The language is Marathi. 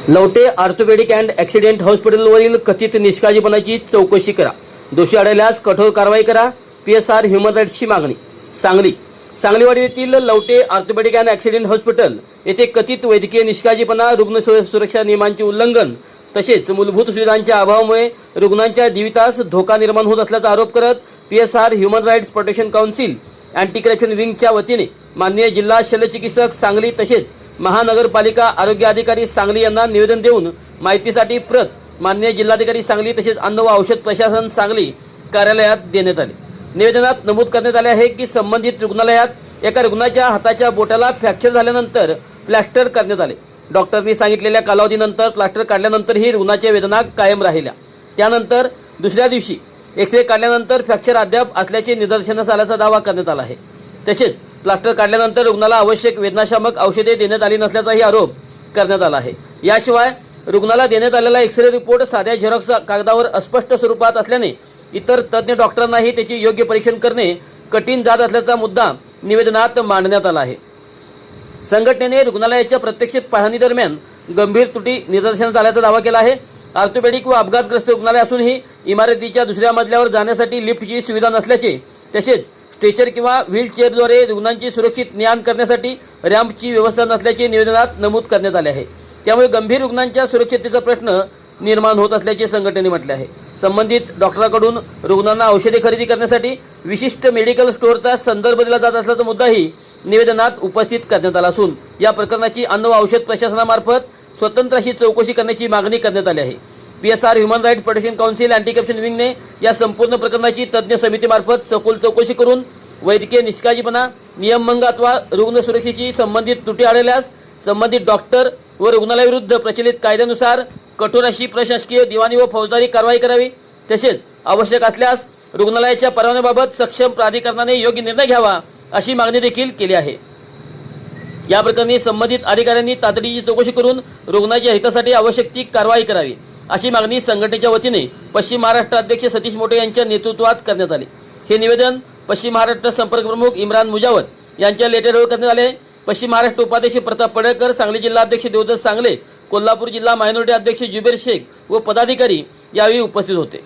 लवटे ऑर्थोपेडिक अँड ॲक्सिडेंट हॉस्पिटलवरील कथित निष्काळजीपणाची चौकशी करा. दोषी आढळल्यास कठोर कारवाई करा. PSR ह्युमन राईट्सची मागणी. सांगलीवाडी येथील Lavate orthopaedic and accident hospital येथे कथित वैद्यकीय निष्काळजीपणा, रुग्ण सुरक्षा नियमांचे उल्लंघन तसेच मूलभूत सुविधांच्या अभावामुळे रुग्णांच्या जीवितास धोका निर्माण होत असल्याचा आरोप करत PSR human rights protection council anti corruption विंगच्या वतीने माननीय जिल्हा शल्यचिकित्सक सांगली तसेच महानगरपालिका आरोग्य अधिकारी सांगली यांना निवेदन देऊन माहितीसाठी प्रत माननीय जिल्हाधिकारी सांगली तसेच अन्न व औषध प्रशासन सांगली कार्यालयात देण्यात आले. निवेदनात नमूद करण्यात आले आहे की संबंधित रुग्णालयात एका रुग्णाच्या हाताच्या बोटाला फ्रॅक्चर झाल्यानंतर प्लास्टर करण्यात आले. डॉक्टरनी सांगितलेल्या कालावधीनंतर प्लास्टर काढल्यानंतरही रुग्णाच्या वेदना कायम राहिल्या. त्यानंतर दुसऱ्या दिवशी एक्सरे काढल्यानंतर फ्रॅक्चर अद्याप असल्याचे निदर्शनास आल्याचा दावा करण्यात आला आहे. तसेच प्लास्टर काढल्यानंतर रुग्णाला आवश्यक वेदनाशामक औषधे देण्यात आली नसल्याचाही आरोप करण्यात आला आहे. याशिवाय रुग्णाला देण्यात आलेला एक्सरे रिपोर्ट साध्या झेरॉक्स कागदावर अस्पष्ट स्वरूपात असल्याने इतर तज्ज्ञ डॉक्टरांनाही त्याचे योग्य परीक्षण करणे कठीण जात असल्याचा मुद्दा निवेदनात मांडण्यात आला आहे. संघटनेने रुग्णालयाच्या प्रत्यक्ष पाहणी दरम्यान गंभीर त्रुटी निदर्शनास आल्याचा दावा केला आहे. ऑर्थोपेडिक व अपघातग्रस्त रुग्णालय असूनही इमारतीच्या दुसऱ्या मजल्यावर जाण्यासाठी लिफ्टची सुविधा नसल्याचे तसेच स्ट्रेचर किंवा व्हीलचेअरद्वारे रुग्णांची सुरक्षित ने-आण करण्यासाठी रॅम्पची व्यवस्था नसल्याचे निवेदनात नमूद करण्यात आले आहे. त्यामुळे गंभीर रुग्णांच्या सुरक्षिततेचा प्रश्न निर्माण होत असल्याचे संघटनेने म्हटले आहे. संबंधित डॉक्टरांकडून रुग्णांना औषधे खरेदी करण्यासाठी विशिष्ट मेडिकल स्टोअरचा संदर्भ दिला जात असल्याचा मुद्दाही निवेदनात उपस्थित करण्यात आला असून या प्रकरणाची अन्न व औषध प्रशासनामार्फत स्वतंत्र अशी चौकशी करण्याची मागणी करण्यात आली आहे. PSR human rights protection council anti corruption विंगने या संपूर्ण प्रकरणाची तज्ज्ञ समितीमार्फत सखोल चौकशी करून वैद्यकीय निष्काळजीपणा, नियमभंग अथवा रुग्ण सुरक्षेशी संबंधित त्रुटी आढळल्यास संबंधित डॉक्टर व रुग्णालयाविरुद्ध प्रचलित कायद्यानुसार कठोर अशी प्रशासकीय, दिवाणी व फौजदारी कारवाई करावी. तसेच आवश्यक असल्यास रुग्णालयाच्या परवान्याबाबत सक्षम प्राधिकरणाने योग्य निर्णय घ्यावा अशी मागणी देखील केली आहे. या प्रकरणी संबंधित अधिकाऱ्यांनी तातडीची चौकशी करून रुग्णाच्या हितासाठी आवश्यक ती कारवाई करावी अशी मागणी संघटनेच्या वतीने पश्चिम महाराष्ट्र अध्यक्ष सतीश मोटे यांच्या नेतृत्वात करण्यात आले. हे निवेदन पश्चिम महाराष्ट्र संपर्क प्रमुख इम्रान मुजावर यांच्या लेटरवर करण्यात आले. पश्चिम महाराष्ट्र उपाध्यक्ष प्रताप पडळकर, सांगली जिल्हा अध्यक्ष देवदत्त सांगले, कोल्हापूर जिल्हा मायनॉरिटी अध्यक्ष जुबेर शेख व पदाधिकारी यावेळी उपस्थित होते.